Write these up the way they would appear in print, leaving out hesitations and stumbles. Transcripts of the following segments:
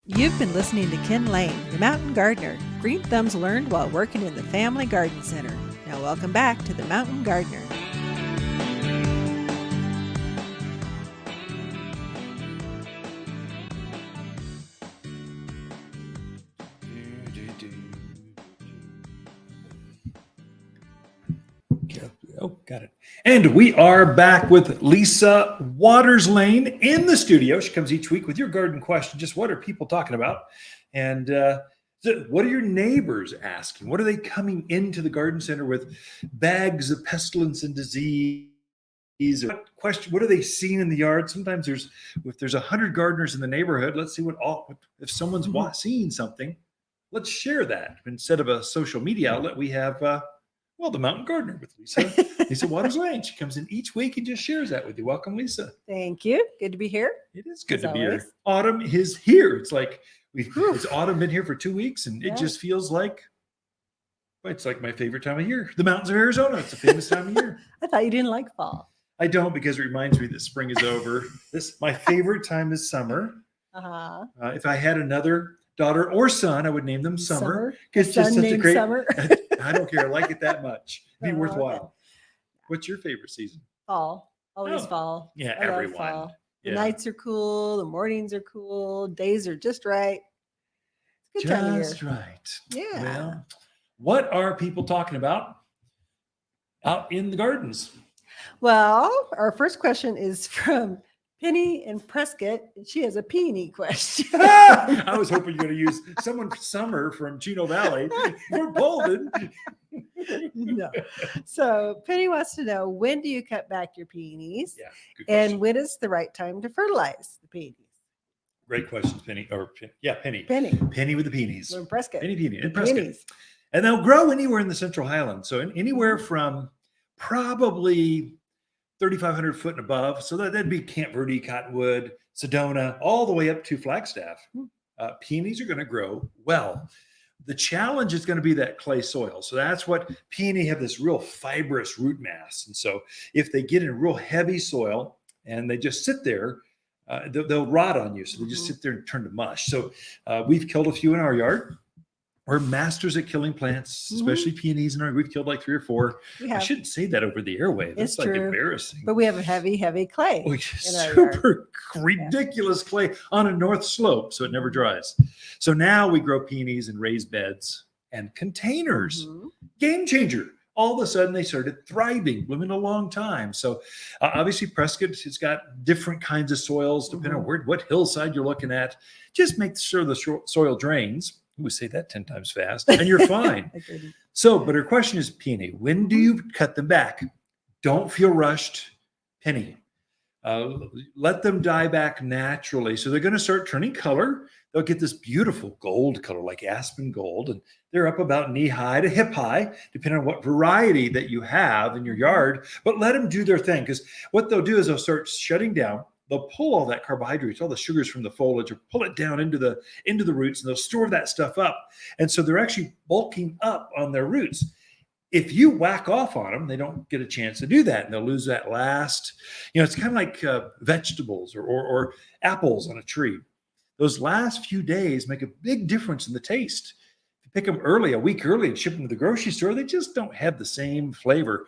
You've been listening to Ken Lane, the Mountain Gardener. Green thumbs learned while working in the Family Garden Center. Now welcome back to the Mountain Gardener. Oh, got it. And we are back with Lisa Waters Lane in the studio. She comes each week with your garden question. Just what are people talking about? And what are your neighbors asking? What are they coming into the garden center with bags of pestilence and disease? What are they seeing in the yard? Sometimes if there's 100 gardeners in the neighborhood, let's see if someone's seeing something, let's share that. Instead of a social media outlet, we have the Mountain Gardener with Lisa Waters Lane. She comes in each week and just shares that with you. Welcome, Lisa. Thank you. Good to be here. It is good to be here. Autumn is here. It's like it's autumn been here for 2 weeks, and it just feels like it's like my favorite time of year. The mountains of Arizona. It's a famous time of year. I thought you didn't like fall. I don't, because it reminds me that spring is over. My favorite time is summer. If I had another daughter or son, I would name them Summer. Because just such a great Summer. I don't care. I like it that much. It'd be worthwhile. What's your favorite season? Fall. Always fall. Yeah, I love everyone. fall. The nights are cool. The mornings are cool. Days are just right. It's a good time of year. Just right. Yeah. Well, what are people talking about out in the gardens? Well, our first question is from Penny in Prescott. She has a peony question. I was hoping you were going to use someone Summer from Chino Valley for Bolden. No. So Penny wants to know, when do you cut back your peonies? Yeah, good question. And when is the right time to fertilize the peonies? Great questions, Penny. Penny. Penny with the peonies. We're in Prescott. Penny in Prescott. And they'll grow anywhere in the Central Highlands. So anywhere from probably 3,500 foot and above. So that'd be Camp Verde, Cottonwood, Sedona, all the way up to Flagstaff. Peonies are going to grow well. The challenge is going to be that clay soil. So that's what peony have, this real fibrous root mass. And so if they get in real heavy soil and they just sit there, they'll rot on you. So they just sit there and turn to mush. So we've killed a few in our yard. We're masters at killing plants, especially peonies in our. We've killed like 3 or 4. I shouldn't say that over the airwave. That's like embarrassing. But we have a heavy clay. Super ridiculous clay on a north slope, so it never dries. So now we grow peonies in raised beds and containers. Game changer. All of a sudden, they started thriving, blooming a long time. So obviously, Prescott, it's got different kinds of soils depending on what hillside you're looking at. Just make sure the soil drains. We say that 10 times fast, and you're fine. So, but her question is, Peony, when do you cut them back? Don't feel rushed, Penny. Let them die back naturally. So they're going to start turning color. They'll get this beautiful gold color, like aspen gold, and they're up about knee high to hip high, depending on what variety that you have in your yard. But let them do their thing, because what they'll do is they'll start shutting down. They'll pull all that carbohydrates, all the sugars from the foliage, or pull it down into the roots, and they'll store that stuff up. And so they're actually bulking up on their roots. If you whack off on them, they don't get a chance to do that, and they'll lose that last. It's kind of like vegetables or apples on a tree. Those last few days make a big difference in the taste. If you pick them early, a week early, and ship them to the grocery store, they just don't have the same flavor.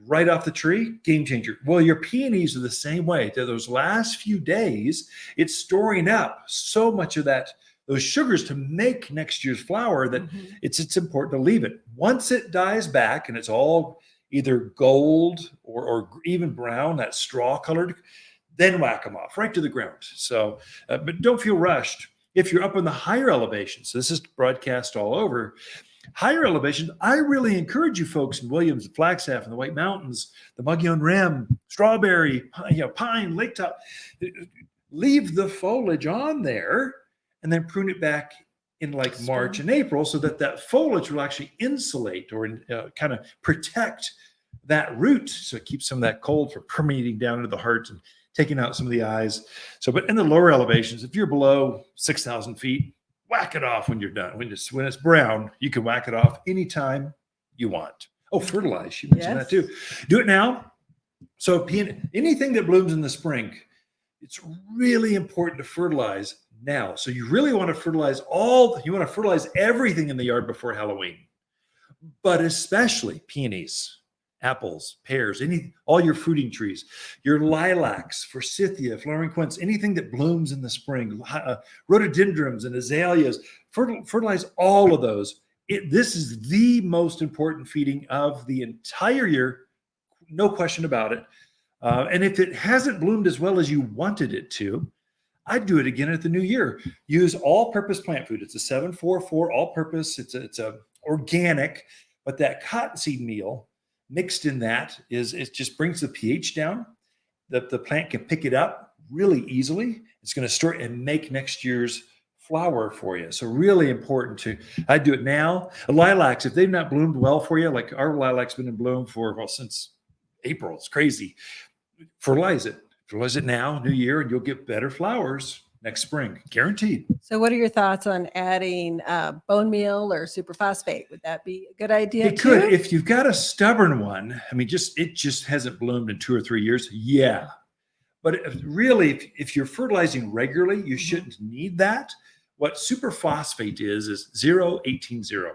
Right off the tree, game changer. Well, your peonies are the same way. Those last few days, it's storing up so much of those sugars to make next year's flower that it's important to leave it. Once it dies back and it's all either gold or even brown, that straw colored, then whack them off right to the ground. So, but don't feel rushed. If you're up in the higher elevations, so this is broadcast all over. Higher elevations, I really encourage you folks in Williams, Flagstaff, and the White Mountains, the Mogollon Rim, Strawberry, Pine, Lake Top, leave the foliage on there and then prune it back in like March and April, so that foliage will actually insulate or kind of protect that root. So it keeps some of that cold from permeating down into the heart and taking out some of the eyes. So, but in the lower elevations, if you're below 6,000 feet, whack it off when you're done. When it's brown, you can whack it off anytime you want. Oh, fertilize. You mentioned that too. Do it now. So anything that blooms in the spring, it's really important to fertilize now. So you really want to fertilize everything in the yard before Halloween, but especially peonies, apples, pears, all your fruiting trees, your lilacs, forsythia, flowering quince, anything that blooms in the spring, rhododendrons and azaleas, fertilize all of those. This is the most important feeding of the entire year, no question about it. And if it hasn't bloomed as well as you wanted it to, I'd do it again at the new year. Use all-purpose plant food. It's a 744 all-purpose. It's a organic, but that cottonseed meal mixed in that it just brings the pH down. The plant can pick it up really easily. It's going to store and make next year's flower for you. So really important I do it now. Lilacs, if they've not bloomed well for you, like our lilacs been in bloom since April. It's crazy. Fertilize it now, new year, and you'll get better flowers next spring, guaranteed. So what are your thoughts on adding bone meal or superphosphate? Would that be a good idea? It could, if you've got a stubborn one. I mean, it just hasn't bloomed in 2 or 3 years. Yeah. But really, if you're fertilizing regularly, you shouldn't need that. What superphosphate is 0,18,0.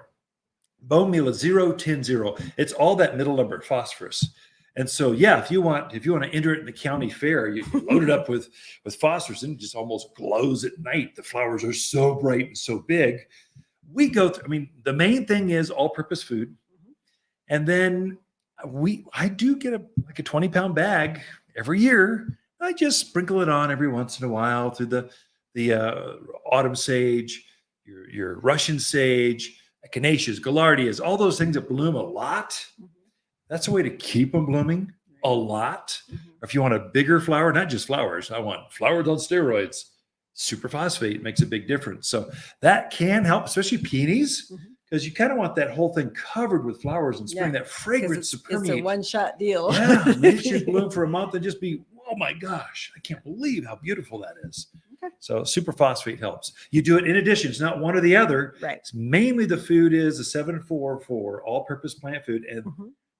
Bone meal is 0,10,0. It's all that middle number, phosphorus. And so, yeah, if you want to enter it in the county fair, you load it up with phosphorus, and it just almost glows at night. The flowers are so bright and so big. We go through. I mean, the main thing is all-purpose food, and then I do get a 20-pound bag every year. I just sprinkle it on every once in a while through the autumn sage, your Russian sage, echinaceas, gaillardias, all those things that bloom a lot. That's a way to keep them blooming a lot. Or if you want a bigger flower, not just flowers, I want flowers on steroids. Superphosphate makes a big difference. So that can help, especially peonies, because you kind of want that whole thing covered with flowers in spring, that fragrance to permeate. It's a one-shot deal. Yeah, it should bloom for a month and just be, oh my gosh, I can't believe how beautiful that is. Okay. So superphosphate helps. You do it in addition. It's not one or the other. Right. It's mainly the food is a 744 all-purpose plant food, and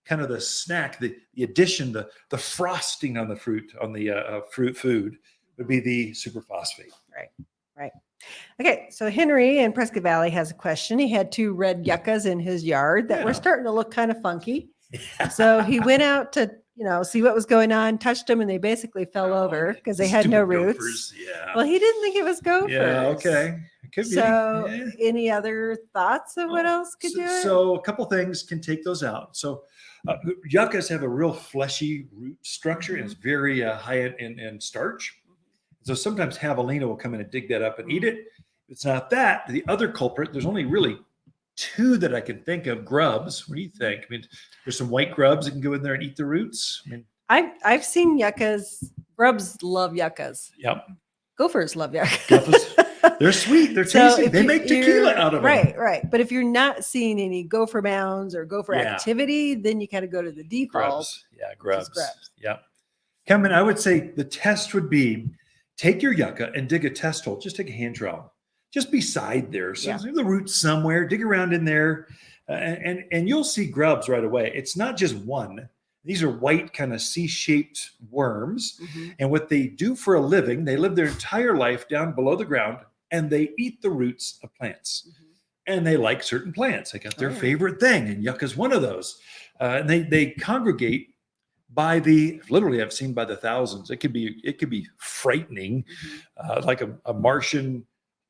kind of the snack, the addition, the frosting on the fruit, on the fruit food would be the superphosphate. Right. Okay, so Henry in Prescott Valley has a question. He had 2 red yuccas in his yard that were starting to look kind of funky. Yeah. So he went out to, see what was going on, touched them, and they basically fell over because they had no roots. Gophers. Yeah. Well, he didn't think it was gophers. Yeah, okay. It could be. So any other thoughts of what else could do it? So a couple things can take those out. So yuccas have a real fleshy root structure, and it's very high in starch. So sometimes javelina will come in and dig that up and eat it. If it's not that, the other culprit, there's only really 2 that I can think of. Grubs. What do you think? I mean, there's some white grubs that can go in there and eat the roots. I mean, I've seen yuccas. Grubs love yuccas. Yep. Gophers love yuccas. Gophers. They're sweet. They're tasty. They make tequila out of them. Right. But if you're not seeing any gopher mounds or gopher activity, then you kind of go to the default. Grubs. Yeah, grubs. Yeah. Kevin, I would say the test would be take your yucca and dig a test hole. Just take a hand trowel, just beside there. So the roots somewhere, dig around in there, and you'll see grubs right away. It's not just one. These are white kind of C-shaped worms. And what they do for a living, they live their entire life down below the ground, and they eat the roots of plants. And they like certain plants. They got their favorite thing, and yucca is one of those. And they congregate by literally I've seen by the thousands. It could be frightening, like a Martian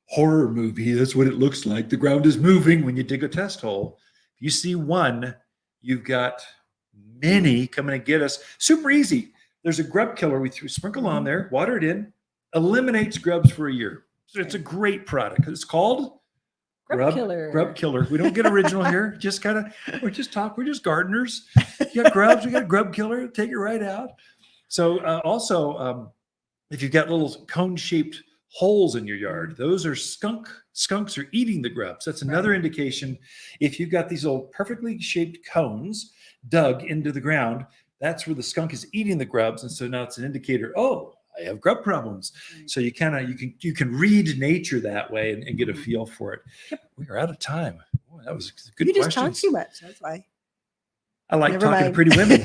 horror movie. That's what it looks like. The ground is moving when you dig a test hole. If you see one, you've got many coming to get us. Super easy. There's a grub killer we sprinkle on there, water it in, eliminates grubs for a year. So it's a great product. It's called Grub Killer. Grub Killer. We don't get original here. Just we're just gardeners. You got grubs, we got a Grub Killer. Take it right out. So also, if you've got little cone-shaped holes in your yard, those are skunks are eating the grubs. That's another indication. If you've got these little perfectly shaped cones dug into the ground, that's where the skunk is eating the grubs. And so now it's an indicator, oh, I have grub problems. So you can read nature that way and get a feel for it. Yep. We are out of time. Oh, that was a good question. You just talk too much. That's why. I like Never talking to mind. pretty women.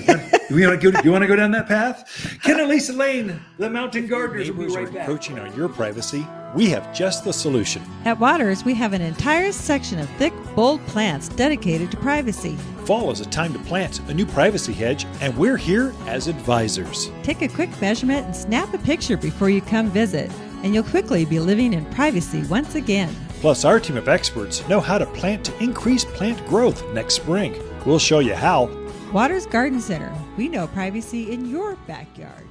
Do you want to go down that path? Ken and Lisa Lane, the Mountain Gardeners, will be Neighbors are right back. encroaching on your privacy. We have just the solution. At Waters, we have an entire section of thick, bold plants dedicated to privacy. Fall is a time to plant a new privacy hedge, and we're here as advisors. Take a quick measurement and snap a picture before you come visit, and you'll quickly be living in privacy once again. Plus, our team of experts know how to plant to increase plant growth next spring. We'll show you how. Waters Garden Center. We know privacy in your backyard.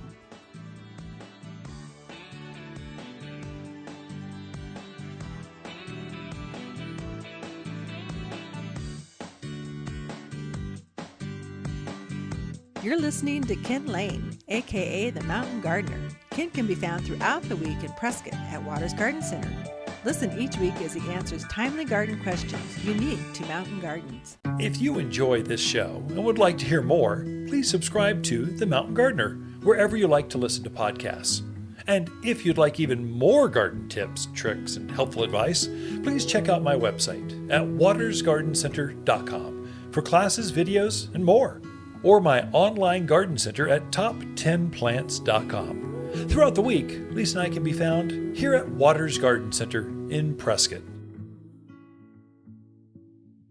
You're listening to Ken Lane, aka the Mountain Gardener. Ken can be found throughout the week in Prescott at Waters Garden Center. Listen each week as he answers timely garden questions unique to mountain gardens. If you enjoy this show and would like to hear more, please subscribe to The Mountain Gardener, wherever you like to listen to podcasts. And if you'd like even more garden tips, tricks, and helpful advice, please check out my website at wattersgardencenter.com for classes, videos, and more, or my online garden center at top10plants.com. Throughout the week, Lisa and I can be found here at Waters Garden Center in Prescott.